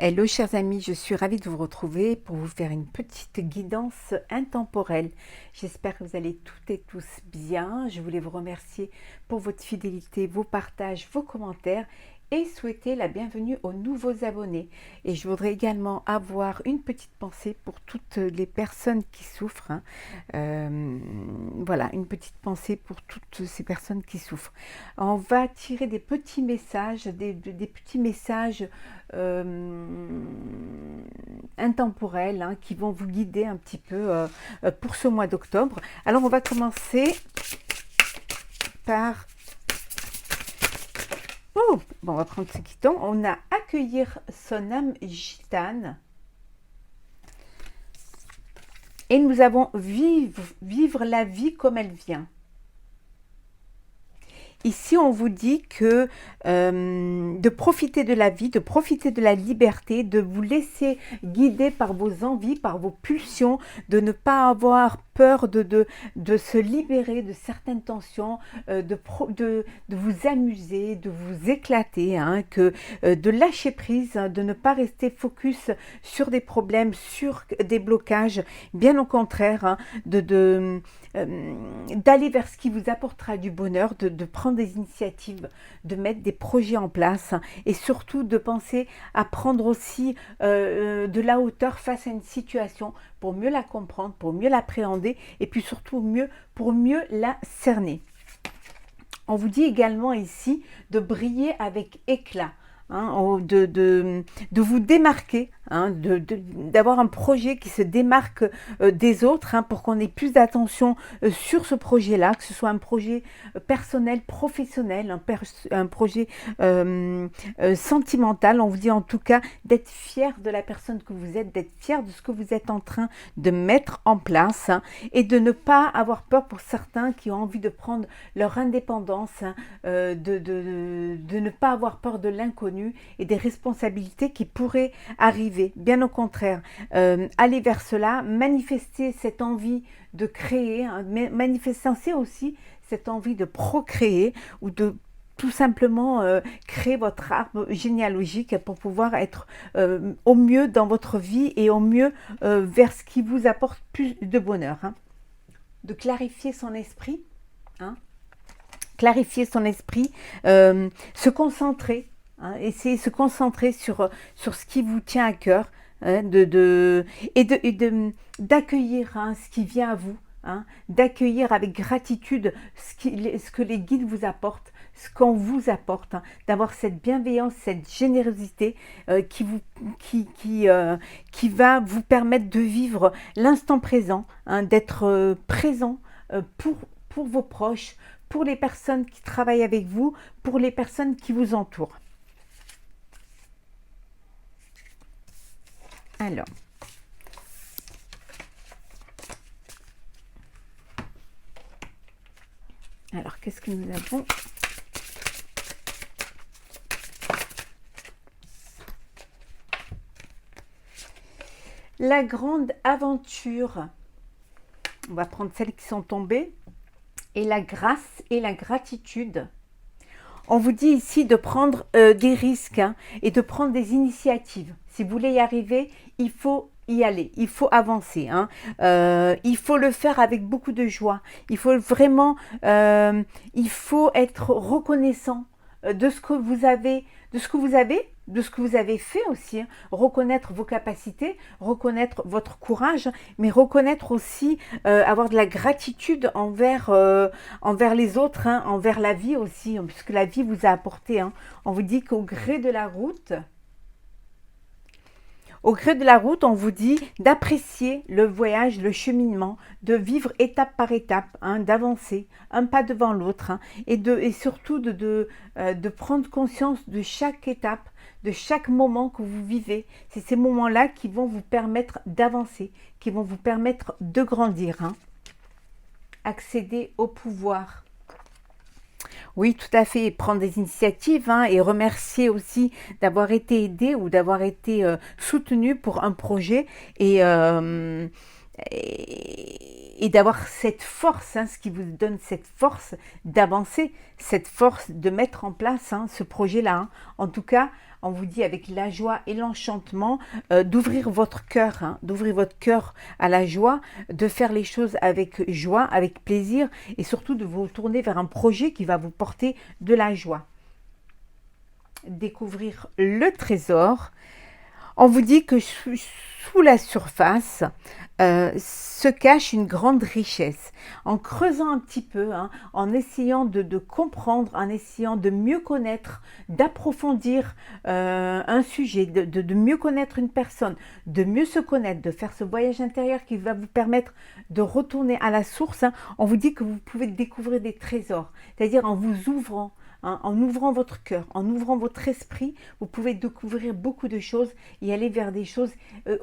Hello chers amis, je suis ravie de vous retrouver pour vous faire une petite guidance intemporelle. J'espère que vous allez toutes et tous bien. Je voulais vous remercier pour votre fidélité, vos partages, vos commentaires et souhaiter la bienvenue aux nouveaux abonnés. Et je voudrais également avoir une petite pensée pour toutes les personnes qui souffrent. Voilà, une petite pensée pour toutes ces personnes qui souffrent. On va tirer des petits messages, des petits messages intemporels qui vont vous guider un petit peu pour ce mois d'octobre. Alors on va commencer par... Oh, bon, on va prendre ce qui tombe. On a accueillir son âme gitane. Et nous avons vivre la vie comme elle vient. Ici, on vous dit que de profiter de la vie, de profiter de la liberté, de vous laisser guider par vos envies, par vos pulsions, de ne pas avoir peur de se libérer de certaines tensions, de vous amuser, de vous éclater, de lâcher prise, de ne pas rester focus sur des problèmes, sur des blocages, bien au contraire, d'aller vers ce qui vous apportera du bonheur, de prendre des initiatives, de mettre des projets en place et surtout de penser à prendre aussi de la hauteur face à une situation pour mieux la comprendre, pour mieux l'appréhender et puis surtout pour mieux la cerner. On vous dit également ici de briller avec éclat. De vous démarquer, d'avoir un projet qui se démarque des autres pour qu'on ait plus d'attention sur ce projet-là, que ce soit un projet personnel, professionnel, un projet sentimental. On vous dit en tout cas d'être fier de la personne que vous êtes, d'être fier de ce que vous êtes en train de mettre en place et de ne pas avoir peur pour certains qui ont envie de prendre leur indépendance, de ne pas avoir peur de l'inconnu et des responsabilités qui pourraient arriver. Bien au contraire, aller vers cela, manifester cette envie de créer, manifester aussi cette envie de procréer ou de tout simplement créer votre arbre généalogique pour pouvoir être au mieux dans votre vie et au mieux vers ce qui vous apporte plus de bonheur. De clarifier son esprit, clarifier son esprit, se concentrer, essayer de se concentrer sur ce qui vous tient à cœur, d'accueillir ce qui vient à vous, d'accueillir avec gratitude ce que les guides vous apportent, ce qu'on vous apporte, d'avoir cette bienveillance, cette générosité qui va vous permettre de vivre l'instant présent, d'être présent pour vos proches, pour les personnes qui travaillent avec vous, pour les personnes qui vous entourent. Alors, qu'est-ce que nous avons ? La grande aventure. On va prendre celles qui sont tombées. Et la grâce et la gratitude. On vous dit ici de prendre des risques et de prendre des initiatives. Si vous voulez y arriver, il faut y aller, il faut avancer. Il faut le faire avec beaucoup de joie. Il faut vraiment, il faut être reconnaissant de ce que vous avez, de ce que vous avez fait aussi, reconnaître vos capacités, reconnaître votre courage, mais reconnaître aussi, avoir de la gratitude envers les autres, envers la vie aussi, puisque la vie vous a apporté. On vous dit qu'au gré de la route, on vous dit d'apprécier le voyage, le cheminement, de vivre étape par étape, d'avancer un pas devant l'autre et surtout de prendre conscience de chaque étape, de chaque moment que vous vivez. C'est ces moments-là qui vont vous permettre d'avancer, qui vont vous permettre de grandir. Accéder au pouvoir. Oui, tout à fait, prendre des initiatives et remercier aussi d'avoir été aidé ou d'avoir été soutenu pour un projet et d'avoir cette force, ce qui vous donne cette force d'avancer, cette force de mettre en place ce projet-là. En tout cas, on vous dit avec la joie et l'enchantement, d'ouvrir votre cœur, hein, d'ouvrir votre cœur à la joie, de faire les choses avec joie, avec plaisir et surtout de vous tourner vers un projet qui va vous porter de la joie. Découvrir le trésor. On vous dit que sous la surface se cache une grande richesse. En creusant un petit peu, hein, en essayant de comprendre, en essayant de mieux connaître, d'approfondir un sujet, de mieux connaître une personne, de mieux se connaître, de faire ce voyage intérieur qui va vous permettre de retourner à la source, hein, on vous dit que vous pouvez découvrir des trésors, c'est-à-dire en vous ouvrant. Hein, en ouvrant votre cœur, en ouvrant votre esprit, vous pouvez découvrir beaucoup de choses et aller vers des choses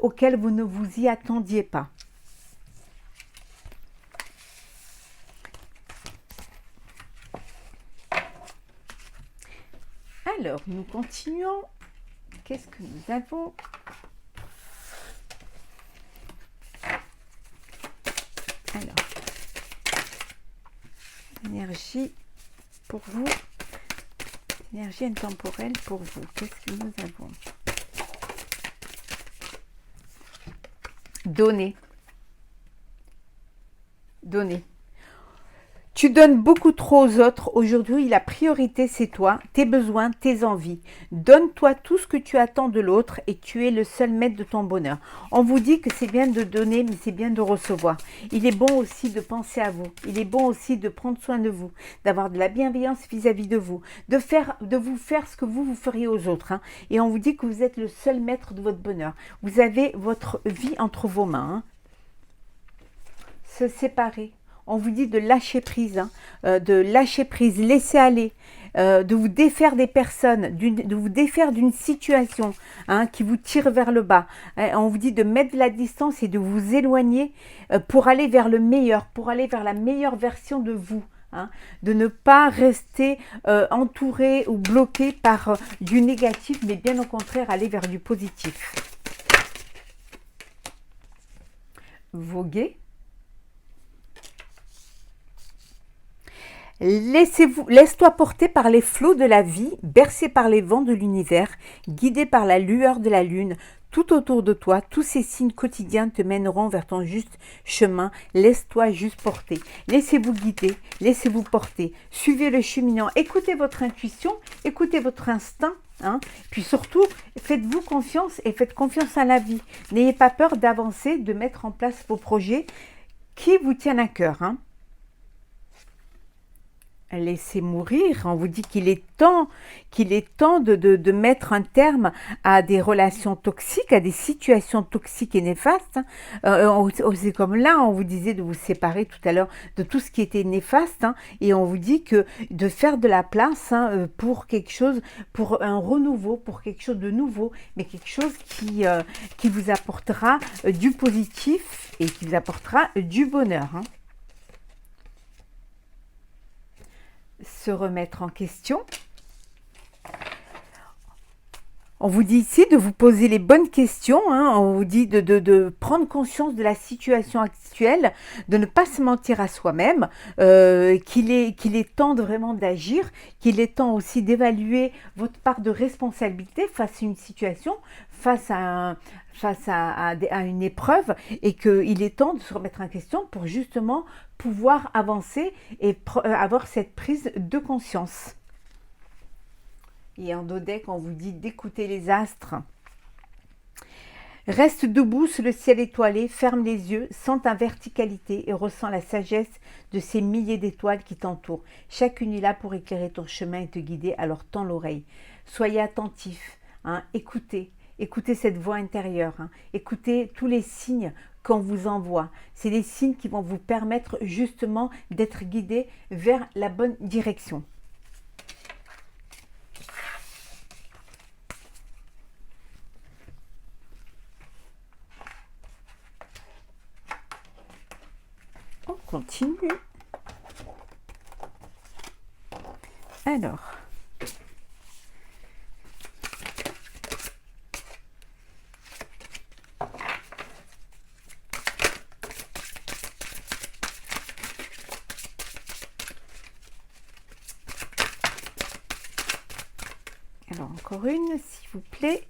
auxquelles vous ne vous y attendiez pas. Alors, nous continuons. Qu'est-ce que nous avons? Alors, énergie pour vous. Énergie intemporelle pour vous. Qu'est-ce que nous avons? Donner. Donner. Tu donnes beaucoup trop aux autres. Aujourd'hui, la priorité, c'est toi, tes besoins, tes envies. Donne-toi tout ce que tu attends de l'autre et tu es le seul maître de ton bonheur. On vous dit que c'est bien de donner, mais c'est bien de recevoir. Il est bon aussi de penser à vous. Il est bon aussi de prendre soin de vous, d'avoir de la bienveillance vis-à-vis de vous, de vous faire ce que vous feriez aux autres. Hein. Et on vous dit que vous êtes le seul maître de votre bonheur. Vous avez votre vie entre vos mains. Hein. Se séparer. On vous dit de lâcher prise, hein, laisser aller, de vous défaire des personnes, de vous défaire d'une situation hein, qui vous tire vers le bas. On vous dit de mettre de la distance et de vous éloigner pour aller vers le meilleur, pour aller vers la meilleure version de vous. Hein, de ne pas rester entouré ou bloqué par du négatif, mais bien au contraire aller vers du positif. Voguer. Laisse-toi porter par les flots de la vie, bercé par les vents de l'univers, guidé par la lueur de la lune. Tout autour de toi, tous ces signes quotidiens te mèneront vers ton juste chemin. Laisse-toi juste porter. Laissez-vous guider, laissez-vous porter. Suivez le cheminant. Écoutez votre intuition, écoutez votre instinct. Hein. Puis surtout, faites-vous confiance et faites confiance à la vie. N'ayez pas peur d'avancer, de mettre en place vos projets qui vous tiennent à cœur. Hein. Laissez mourir, on vous dit qu'il est temps de mettre un terme à des relations toxiques, à des situations toxiques et néfastes. C'est comme là, on vous disait de vous séparer tout à l'heure de tout ce qui était néfaste, hein, et on vous dit que de faire de la place hein, pour quelque chose, pour un renouveau, pour quelque chose de nouveau, mais quelque chose qui vous apportera du positif et qui vous apportera du bonheur. Hein. Se remettre en question. On vous dit ici de vous poser les bonnes questions, hein. On vous dit de prendre conscience de la situation actuelle, de ne pas se mentir à soi-même, qu'il est temps vraiment d'agir, qu'il est temps aussi d'évaluer votre part de responsabilité face à une situation, face à une épreuve, et qu'il est temps de se remettre en question pour justement pouvoir avancer et avoir cette prise de conscience. Et en dos deck, on vous dit d'écouter les astres. Reste debout sous le ciel étoilé, ferme les yeux, sens ta verticalité et ressens la sagesse de ces milliers d'étoiles qui t'entourent. Chacune est là pour éclairer ton chemin et te guider, alors tends l'oreille. Soyez attentifs, hein, écoutez cette voix intérieure, hein, écoutez tous les signes qu'on vous envoie. C'est des signes qui vont vous permettre justement d'être guidés vers la bonne direction. On continue. Alors, encore une, s'il vous plaît.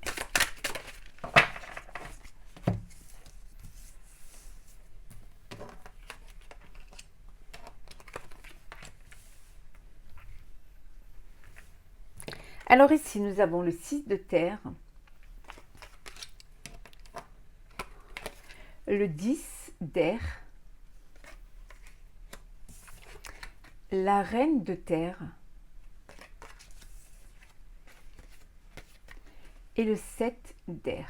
Alors ici, nous avons le 6 de terre, le 10 d'air, la reine de terre et le 7 d'air.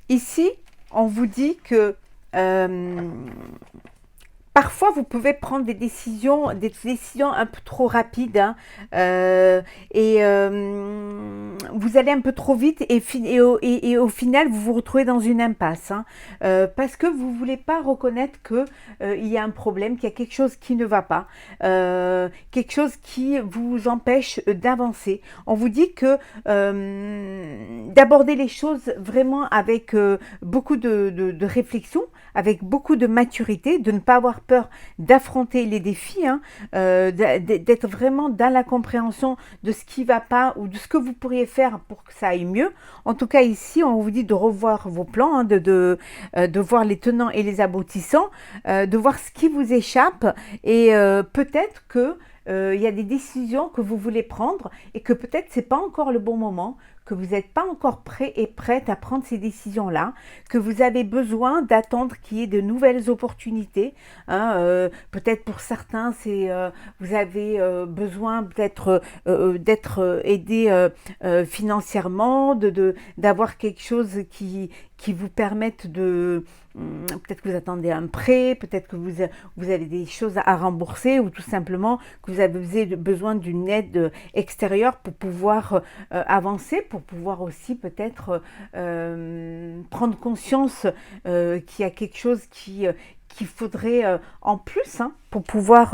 Ici, on vous dit que parfois, vous pouvez prendre des décisions un peu trop rapides, hein, vous allez un peu trop vite et au final, vous vous retrouvez dans une impasse, hein, parce que vous ne voulez pas reconnaître qu'il y a un problème, qu'il y a quelque chose qui ne va pas, quelque chose qui vous empêche d'avancer. On vous dit que d'aborder les choses vraiment avec beaucoup de réflexion, avec beaucoup de maturité, de ne pas avoir peur d'affronter les défis, hein, d'être vraiment dans la compréhension de ce qui ne va pas ou de ce que vous pourriez faire pour que ça aille mieux. En tout cas, ici, on vous dit de revoir vos plans, hein, de voir les tenants et les aboutissants, de voir ce qui vous échappe et peut-être que il y a des décisions que vous voulez prendre et que peut-être ce n'est pas encore le bon moment, que vous n'êtes pas encore prêt et prête à prendre ces décisions-là, que vous avez besoin d'attendre qu'il y ait de nouvelles opportunités. Hein, peut-être pour certains, vous avez besoin peut-être d'être aidé financièrement, d'avoir quelque chose qui vous permette de... Peut-être que vous attendez un prêt, peut-être que vous avez des choses à rembourser ou tout simplement que vous avez besoin d'une aide extérieure pour pouvoir avancer, pour pouvoir aussi peut-être prendre conscience qu'il y a quelque chose qu'il faudrait en plus, hein, pour pouvoir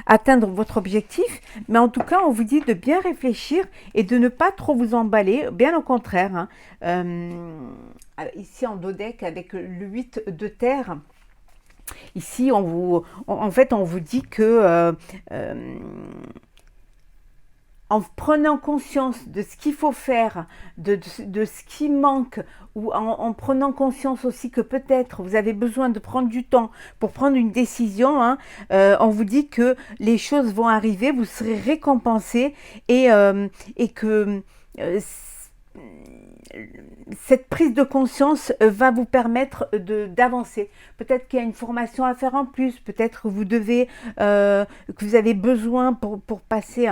atteindre votre objectif. Mais en tout cas, on vous dit de bien réfléchir et de ne pas trop vous emballer, bien au contraire. Hein. Ici en dodec avec le 8 de terre, ici en fait on vous dit que en prenant conscience de ce qu'il faut faire, de ce qui manque, ou en prenant conscience aussi que peut-être vous avez besoin de prendre du temps pour prendre une décision, hein, on vous dit que les choses vont arriver, vous serez récompensé et que cette prise de conscience va vous permettre d'avancer. Peut-être qu'il y a une formation à faire en plus, peut-être que vous avez besoin pour passer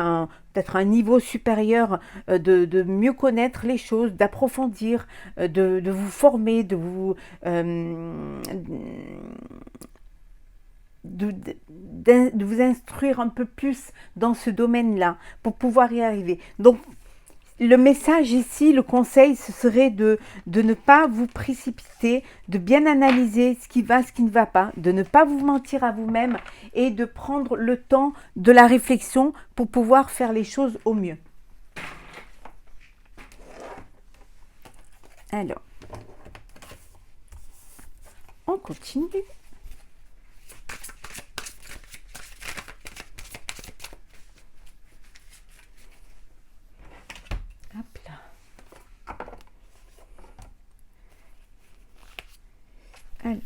peut-être un niveau supérieur de mieux connaître les choses, d'approfondir, de vous former, de vous instruire un peu plus dans ce domaine-là pour pouvoir y arriver. Donc, le message ici, le conseil, ce serait de ne pas vous précipiter, de bien analyser ce qui va, ce qui ne va pas, de ne pas vous mentir à vous-même et de prendre le temps de la réflexion pour pouvoir faire les choses au mieux. Alors, on continue. Alors.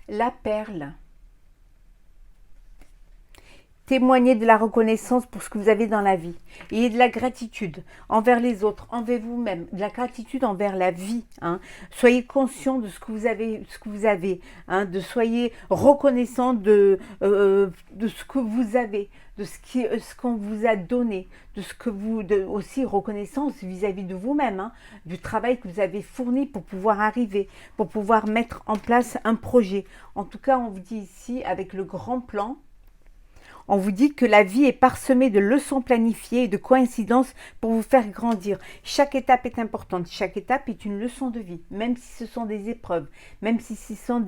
La perle. Témoignez de la reconnaissance pour ce que vous avez dans la vie. Ayez de la gratitude envers les autres, envers vous-même, de la gratitude envers la vie. Hein. Soyez conscient de ce que vous avez, hein, soyez reconnaissant de ce que vous avez, de ce qu'on vous a donné, aussi reconnaissance vis-à-vis de vous-même, hein, du travail que vous avez fourni pour pouvoir arriver, pour pouvoir mettre en place un projet. En tout cas, on vous dit ici, avec le grand plan, On vous dit que la vie est parsemée de leçons planifiées et de coïncidences pour vous faire grandir. Chaque étape est importante. Chaque étape est une leçon de vie, même si ce sont des épreuves, même si ce sont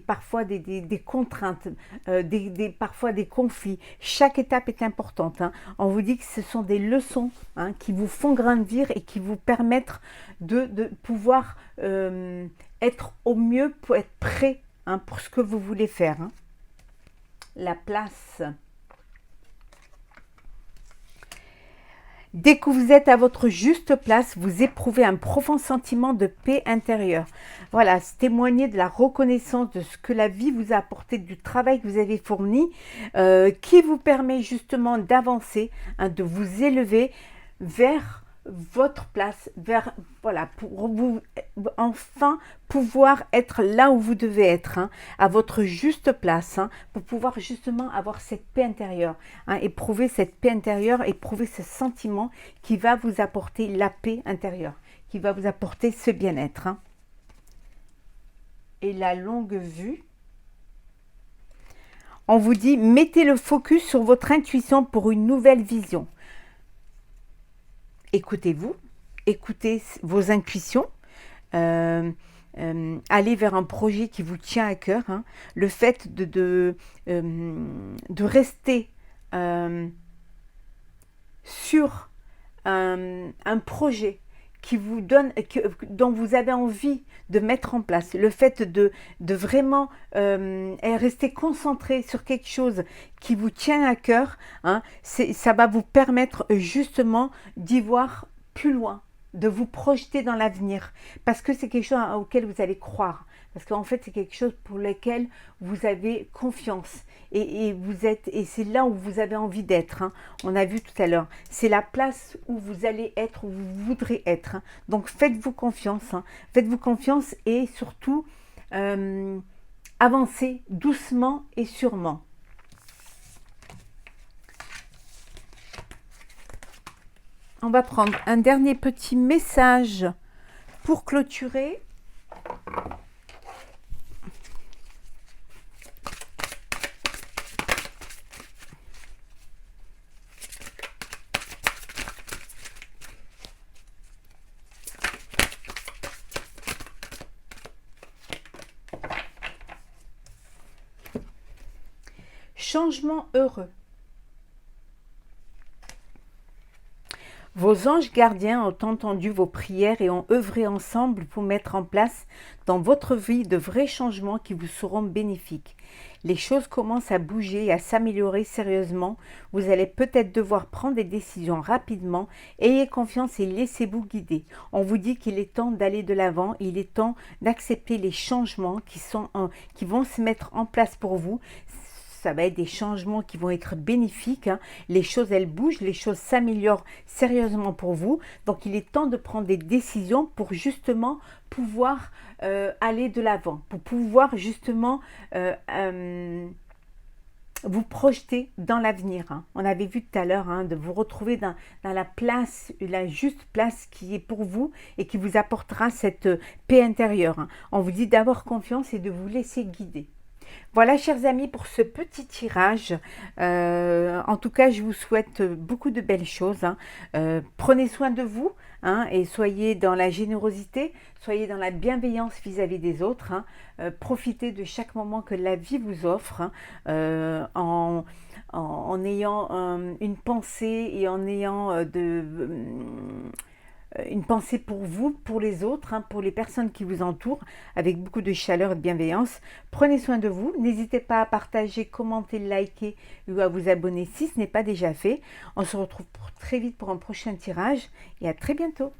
parfois des contraintes, parfois des conflits. Chaque étape est importante. Hein. On vous dit que ce sont des leçons qui vous font grandir et qui vous permettent de pouvoir être au mieux, pour être prêt pour ce que vous voulez faire. Hein. La place. Dès que vous êtes à votre juste place, vous éprouvez un profond sentiment de paix intérieure. Voilà, c'est témoigner de la reconnaissance de ce que la vie vous a apporté, du travail que vous avez fourni, qui vous permet justement d'avancer, de vous élever vers votre place, pour vous enfin pouvoir être là où vous devez être, à votre juste place, pour pouvoir justement avoir cette paix intérieure, éprouver cette paix intérieure, éprouver ce sentiment qui va vous apporter la paix intérieure, qui va vous apporter ce bien-être. Et la longue vue, on vous dit, mettez le focus sur votre intuition pour une nouvelle vision. Écoutez-vous, écoutez vos intuitions, allez vers un projet qui vous tient à cœur. Le fait de rester sur un projet qui vous donne, dont vous avez envie de mettre en place, le fait de vraiment rester concentré sur quelque chose qui vous tient à cœur, ça va vous permettre justement d'y voir plus loin, de vous projeter dans l'avenir, parce que c'est quelque chose auquel vous allez croire, parce qu'en fait c'est quelque chose pour lequel vous avez confiance, et c'est là où vous avez envie d'être. On a vu tout à l'heure, c'est la place où vous allez être, où vous voudrez être. Donc faites-vous confiance, faites-vous confiance, et surtout avancez doucement et sûrement. On va prendre un dernier petit message pour clôturer. Changement heureux. Vos anges gardiens ont entendu vos prières et ont œuvré ensemble pour mettre en place dans votre vie de vrais changements qui vous seront bénéfiques. Les choses commencent à bouger et à s'améliorer sérieusement. Vous allez peut-être devoir prendre des décisions rapidement. Ayez confiance et laissez-vous guider. On vous dit qu'il est temps d'aller de l'avant. Il est temps d'accepter les changements qui vont se mettre en place pour vous. Ça va être des changements qui vont être bénéfiques. Les choses, elles bougent, les choses s'améliorent sérieusement pour vous. Donc, il est temps de prendre des décisions pour justement pouvoir aller de l'avant, pour pouvoir justement vous projeter dans l'avenir. On avait vu tout à l'heure de vous retrouver dans la place, la juste place qui est pour vous et qui vous apportera cette paix intérieure. On vous dit d'avoir confiance et de vous laisser guider. Voilà, chers amis, pour ce petit tirage. En tout cas, je vous souhaite beaucoup de belles choses. Prenez soin de vous et soyez dans la générosité, soyez dans la bienveillance vis-à-vis des autres. Profitez de chaque moment que la vie vous offre en ayant une pensée et en ayant une pensée pour vous, pour les autres, pour les personnes qui vous entourent, avec beaucoup de chaleur et de bienveillance. Prenez soin de vous. N'hésitez pas à partager, commenter, liker ou à vous abonner si ce n'est pas déjà fait. On se retrouve très vite pour un prochain tirage et à très bientôt.